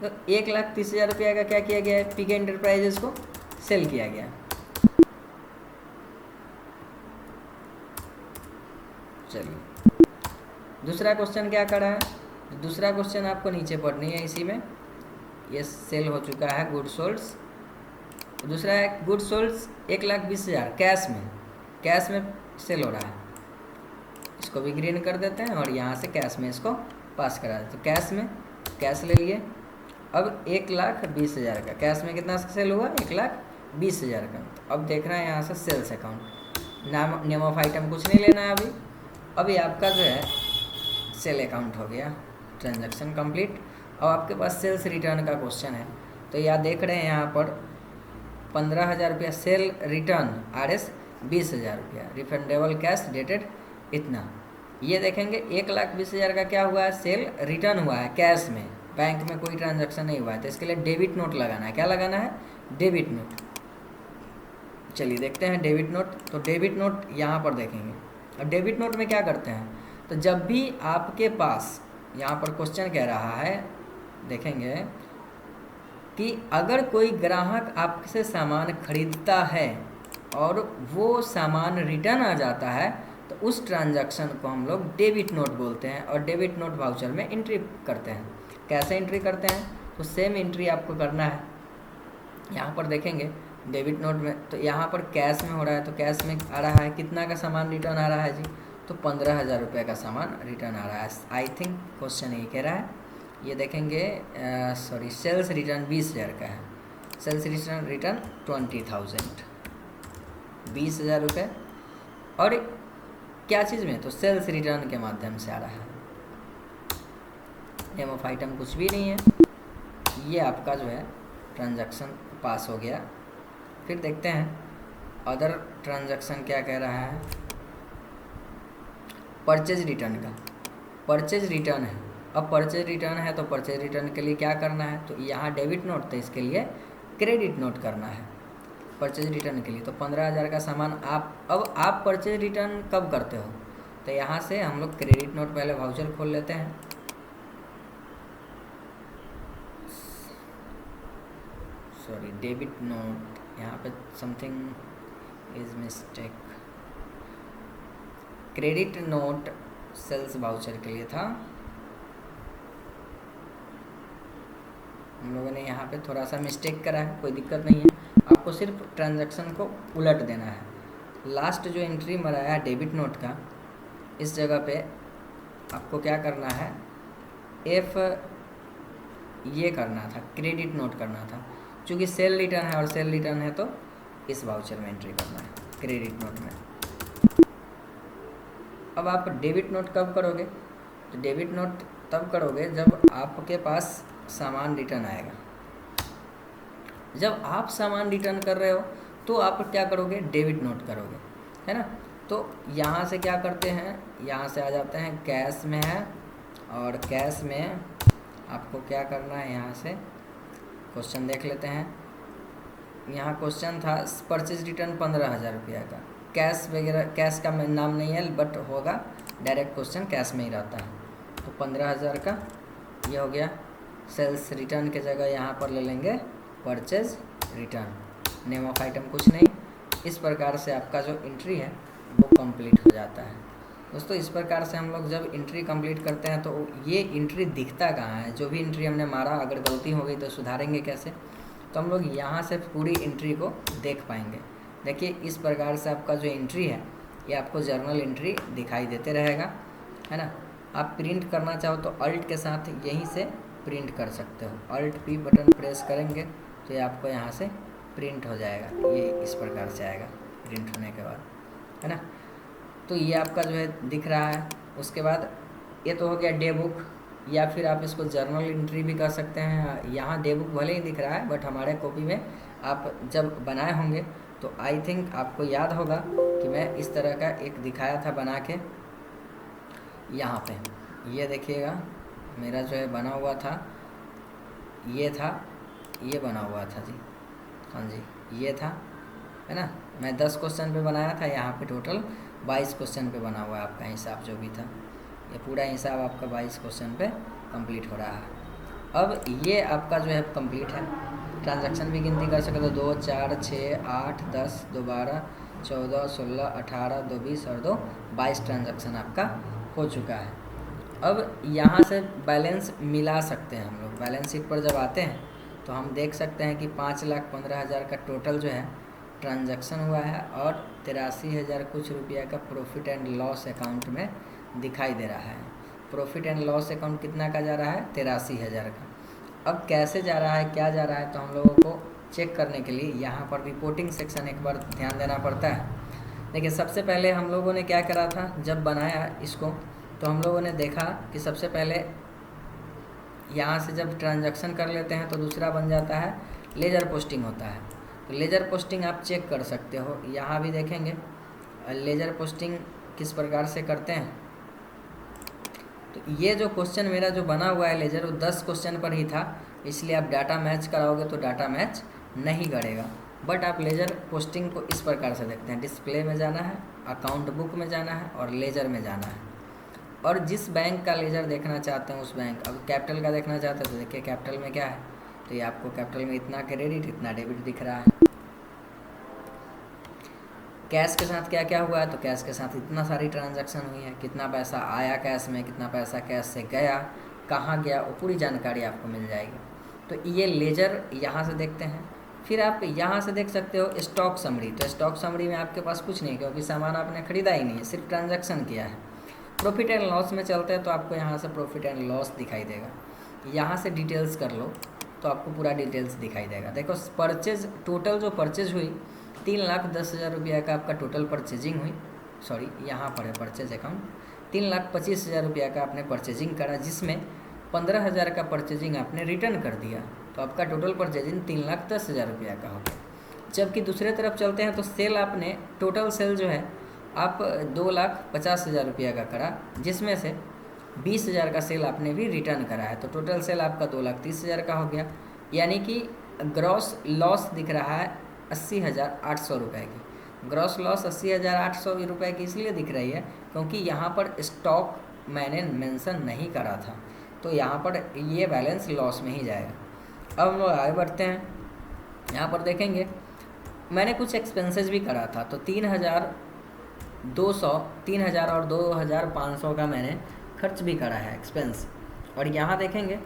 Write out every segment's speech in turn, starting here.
तो 1,30,000 रुपया का क्या किया गया है, पीके इंटरप्राइजेस को सेल किया गया। चलिए दूसरा क्वेश्चन क्या करा है, दूसरा क्वेश्चन आपको नीचे पढ़नी है इसी में। ये सेल हो चुका है गुड सोल्ड्स। दूसरा है गुड सोल्ड्स 1,20,000 कैश में सेल हो रहा है। इसको भी ग्रीन कर देते हैं और यहाँ से कैश में इसको पास करा देते हैं। तो कैश में कैश ले लिए। अब 1,20,000 का कैश में कितना सेल हुआ, 1,20,000 का। तो अब देख रहे हैं यहाँ से sales account, name of item कुछ नहीं लेना है अभी आपका जो है सेल अकाउंट हो गया, ट्रांजैक्शन कंप्लीट। अब आपके पास सेल्स रिटर्न का क्वेश्चन है। तो यह देख रहे हैं यहाँ पर 15,000 रुपया सेल रिटर्न RS 20,000 रुपया, रिफंडेबल कैश डेटेड इतना। ये देखेंगे 1,20,000 का क्या हुआ है, सेल रिटर्न हुआ है कैश में, बैंक में कोई ट्रांजैक्शन नहीं हुआ है। तो इसके लिए डेबिट नोट लगाना है। क्या लगाना है, डेबिट नोट। चलिए देखते हैं डेबिट नोट। तो डेबिट नोट यहाँ पर देखेंगे। और डेबिट नोट में क्या करते हैं, तो जब भी आपके पास यहाँ पर क्वेश्चन कह रहा है, देखेंगे कि अगर कोई ग्राहक आपसे सामान खरीदता है और वो सामान रिटर्न आ जाता है तो उस ट्रांजैक्शन को हम लोग डेबिट नोट बोलते हैं और डेबिट नोट वाउचर में एंट्री करते हैं। कैसे एंट्री करते हैं, तो सेम एंट्री आपको करना है। यहाँ पर देखेंगे डेबिट नोट में, तो यहाँ पर कैश में हो रहा है, तो कैश में आ रहा है कितना का सामान रिटर्न आ रहा है जी, तो 15,000 रुपये का सामान रिटर्न आ रहा है। आई थिंक क्वेश्चन यही कह रहा है। ये देखेंगे सॉरी, सेल्स रिटर्न 20,000 का है, सेल्स रिटर्न 20,000, 20,000 रुपये। और क्या चीज़ में, तो सेल्स रिटर्न के माध्यम से आ रहा है। नेम ऑफ आइटम कुछ भी नहीं है। ये आपका जो है ट्रांजैक्शन पास हो गया। फिर देखते हैं अदर ट्रांजैक्शन क्या कह रहा है। परचेज रिटर्न का, परचेज रिटर्न है। अब परचेज रिटर्न है तो परचेज रिटर्न के लिए क्या करना है, तो यहाँ डेबिट नोट तो इसके लिए क्रेडिट नोट करना है परचेज रिटर्न के लिए। तो 15,000 का सामान अब आप परचेज रिटर्न कब करते हो, तो यहाँ से हम लोग क्रेडिट नोट पहले वाउचर खोल लेते हैं। सॉरी, डेबिट नोट, यहाँ पे something is mistake. Credit note sales voucher के लिए था। हम लोगों ने यहाँ पे थोड़ा सा मिस्टेक करा है, कोई दिक्कत नहीं है। आपको सिर्फ ट्रांजैक्शन को उलट देना है। लास्ट जो एंट्री मराया है डेबिट नोट का, इस जगह पे आपको क्या करना है, एफ ये करना था, क्रेडिट नोट करना था। चूँकि सेल रिटर्न है और सेल रिटर्न है तो इस वाउचर में एंट्री करना है, क्रेडिट नोट में। अब आप डेबिट नोट कब करोगे, तो डेबिट नोट तब करोगे जब आपके पास सामान रिटर्न आएगा। जब आप सामान रिटर्न कर रहे हो तो आप क्या करोगे, डेबिट नोट करोगे, है ना। तो यहाँ से क्या करते हैं, यहाँ से आ जाते हैं, कैश में है और कैश में आपको क्या करना है, यहाँ से क्वेश्चन देख लेते हैं। यहाँ क्वेश्चन था परचेज रिटर्न 15,000 रुपया का, कैश वगैरह, कैश का नाम नहीं है बट होगा, डायरेक्ट क्वेश्चन कैश में ही रहता है। तो 15,000 का ये हो गया। सेल्स रिटर्न के जगह यहाँ पर ले लेंगे purchase return, name of item कुछ नहीं। इस प्रकार से आपका जो एंट्री है वो कंप्लीट हो जाता है। दोस्तों इस प्रकार से हम लोग जब एंट्री कंप्लीट करते हैं तो ये एंट्री दिखता कहाँ है, जो भी एंट्री हमने मारा अगर गलती हो गई तो सुधारेंगे कैसे, तो हम लोग यहाँ से पूरी एंट्री को देख पाएंगे। देखिए इस प्रकार से आपका जो एंट्री है ये आपको जर्नल एंट्री दिखाई देते रहेगा, है ना। आप प्रिंट करना चाहो तो अल्ट के साथ यहीं से प्रिंट कर सकते हो। अल्ट P बटन प्रेस करेंगे तो ये आपको यहाँ से प्रिंट हो जाएगा, ये इस प्रकार से आएगा प्रिंट होने के बाद, है ना। तो ये आपका जो है दिख रहा है। उसके बाद ये तो हो गया डे बुक, या फिर आप इसको जर्नल एंट्री भी कर सकते हैं। यहाँ डे बुक भले ही दिख रहा है बट हमारे कॉपी में आप जब बनाए होंगे तो आई थिंक आपको याद होगा कि मैं इस तरह का एक दिखाया था बना के। यहाँ पे ये देखिएगा मेरा जो है बना हुआ था, ये था, ये बना हुआ था जी, हाँ जी ये था, है ना। मैं 10 क्वेश्चन पे बनाया था, यहाँ पे टोटल 22 क्वेश्चन पे बना हुआ है आपका हिसाब जो भी था। ये पूरा हिसाब आपका 22 क्वेश्चन पे कंप्लीट हो रहा है। अब ये आपका जो है कंप्लीट है। ट्रांजैक्शन भी गिनती कर सकते हो, 2 4 6 8 10 2 12 14 16 18 2 20 और 2 22 ट्रांजैक्शन आपका हो चुका है। अब यहाँ से बैलेंस मिला सकते हैं हम लोग। बैलेंस शीट पर जब आते हैं तो हम देख सकते हैं कि 5,15,000 का टोटल जो है ट्रांजैक्शन हुआ है और 83,000 कुछ रुपया का प्रॉफिट एंड लॉस अकाउंट में दिखाई दे रहा है। प्रॉफिट एंड लॉस अकाउंट कितना का जा रहा है? 83,000 का। अब कैसे जा रहा है, क्या जा रहा है, तो हम लोगों को चेक करने के लिए यहाँ पर रिपोर्टिंग सेक्शन एक बार ध्यान देना पड़ता है। देखिए सबसे पहले हम लोगों ने क्या करा था, जब बनाया इसको तो हम लोगों ने देखा कि सबसे पहले यहाँ से जब ट्रांजैक्शन कर लेते हैं तो दूसरा बन जाता है लेजर पोस्टिंग होता है। तो लेजर पोस्टिंग आप चेक कर सकते हो, यहाँ भी देखेंगे लेजर पोस्टिंग किस प्रकार से करते हैं। तो ये जो क्वेश्चन मेरा जो बना हुआ है लेजर, वो 10 क्वेश्चन पर ही था, इसलिए आप डाटा मैच कराओगे तो डाटा मैच नहीं करेगा। बट आप लेजर पोस्टिंग को इस प्रकार से देखते हैं, डिस्प्ले में जाना है, अकाउंट बुक में जाना है और लेजर में जाना है। और जिस बैंक का लेजर देखना चाहते हैं उस बैंक, अब कैपिटल का देखना चाहते हैं तो देखिए कैपिटल में क्या है, तो ये आपको कैपिटल में इतना क्रेडिट इतना डेबिट दिख रहा है। कैश के साथ क्या क्या हुआ है, तो कैश के साथ इतना सारी ट्रांजैक्शन हुई है, कितना पैसा आया कैश में, कितना पैसा कैश से गया, कहाँ गया, वो पूरी जानकारी आपको मिल जाएगी। तो ये लेजर यहाँ से देखते हैं। फिर आप यहाँ से देख सकते हो स्टॉक समरी। तो स्टॉक समरी में आपके पास कुछ नहीं, क्योंकि सामान आपने खरीदा ही नहीं है, सिर्फ ट्रांजैक्शन किया है। प्रॉफिट एंड लॉस में चलते हैं तो आपको यहाँ से प्रॉफिट एंड लॉस दिखाई देगा। यहाँ से डिटेल्स कर लो तो आपको पूरा डिटेल्स दिखाई देगा। देखो परचेज, टोटल जो परचेज हुई 3,10,000 रुपया का आपका टोटल परचेजिंग हुई। सॉरी यहाँ पर है परचेज अकाउंट, 3,25,000 रुपया का आपने परचेजिंग करा, जिसमें 15,000 का परचेजिंग आपने रिटर्न कर दिया, तो आपका टोटल परचेजिंग 3,10,000 रुपया का हो गया। जबकि दूसरे तरफ चलते हैं तो सेल आपने, टोटल सेल जो है आप 2,50,000 रुपया का करा, जिसमें से 20,000 का सेल आपने भी रिटर्न करा है, तो टोटल सेल आपका 2,30,000 का हो गया। यानी कि ग्रॉस लॉस दिख रहा है 80,800 रुपये की। ग्रॉस लॉस 80,800 रुपये की इसलिए दिख रही है क्योंकि यहाँ पर स्टॉक मैंने मेंशन नहीं करा था, तो यहाँ पर ये बैलेंस लॉस में ही जाएगा। अब हम लोग आगे बढ़ते हैं। यहाँ पर देखेंगे मैंने कुछ एक्सपेंसेस भी करा था, तो 3,000 और 2,500 का मैंने खर्च भी करा है एक्सपेंस। और यहाँ देखेंगे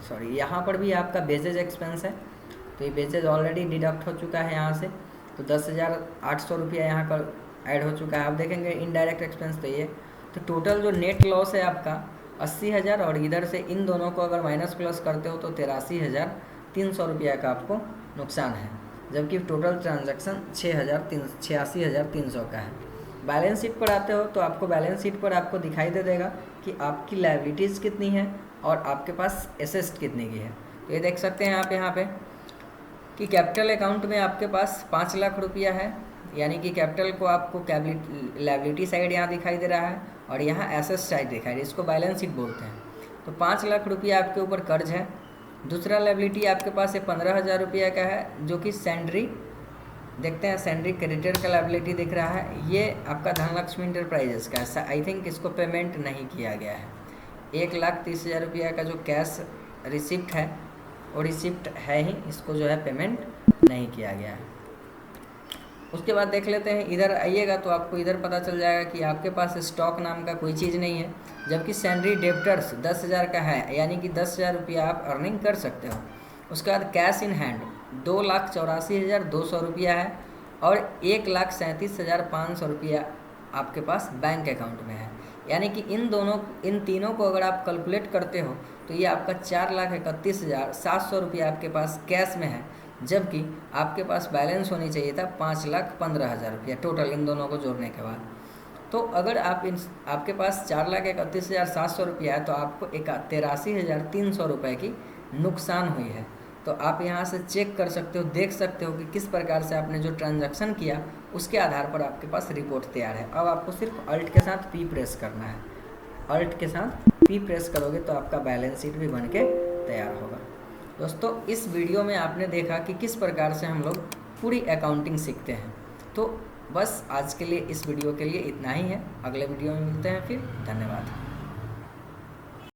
सॉरी यहाँ पर भी आपका बेजेज एक्सपेंस है, तो ये बेजेज ऑलरेडी डिडक्ट हो चुका है यहाँ से, तो 10,800 रुपया यहाँ पर ऐड हो चुका है। आप देखेंगे इनडायरेक्ट एक्सपेंस, तो ये तो टोटल जो नेट लॉस है आपका 80,000, और इधर से इन दोनों को अगर माइनस प्लस करते हो तो 83,300 रुपया का आपको नुकसान है, जबकि टोटल ट्रांजैक्शन 86,300 का है। बैलेंस शीट पर आते हो तो आपको बैलेंस शीट पर आपको दिखाई दे देगा कि आपकी लायबिलिटीज़ कितनी है और आपके पास एसेट कितने की है। तो ये देख सकते हैं आप यहाँ पे कि कैपिटल अकाउंट में आपके पास 5 लाख रुपया है, यानी कि कैपिटल को आपको लायबिलिटी साइड यहाँ दिखाई दे रहा है और यहाँ एसेट साइड दिखाई दे रही है, इसको बैलेंस शीट बोलते हैं। तो 5 लाख रुपया आपके ऊपर कर्ज है। दूसरा लायबिलिटी आपके पास 15,000 रुपया का है, जो कि सैंडरी देखते हैं, सैंडरी क्रेडिटर का लायबिलिटी दिख रहा है। ये आपका धनलक्ष्मी इंटरप्राइजेस का है, आई थिंक इसको पेमेंट नहीं किया गया है। 1,30,000 रुपया का जो कैश रिसिप्ट है और रिसिप्ट है ही, इसको जो है पेमेंट नहीं किया गया है। उसके बाद देख लेते हैं, इधर आइएगा तो आपको इधर पता चल जाएगा कि आपके पास स्टॉक नाम का कोई चीज़ नहीं है, जबकि सैलरी डेप्टर्स 10,000 का है, यानी कि 10,000 रुपया आप अर्निंग कर सकते हो। उसके बाद कैश इन हैंड 2,84,200 रुपया है और 1,37,500 रुपया आपके पास बैंक अकाउंट में है। यानी कि इन तीनों को अगर आप कैलकुलेट करते हो तो ये आपका 4,31,700 रुपया आपके पास कैश में है, जबकि आपके पास बैलेंस होनी चाहिए था 5,15,000 रुपया टोटल इन दोनों को जोड़ने के बाद। तो अगर आपके पास 4,31,700 रुपया है तो आपको 83,300 रुपये की नुकसान हुई है। तो आप यहाँ से चेक कर सकते हो, देख सकते हो कि किस प्रकार से आपने जो ट्रांजैक्शन किया उसके आधार पर आपके पास रिपोर्ट तैयार है। अब आपको सिर्फ अल्ट के साथ पी प्रेस करना है, अल्ट के साथ पी प्रेस करोगे तो आपका बैलेंस शीट भी बनके तैयार होगा। दोस्तों इस वीडियो में आपने देखा कि किस प्रकार से हम लोग पूरी अकाउंटिंग सीखते हैं। तो बस आज के लिए इस वीडियो के लिए इतना ही है, अगले वीडियो में मिलते हैं फिर। धन्यवाद।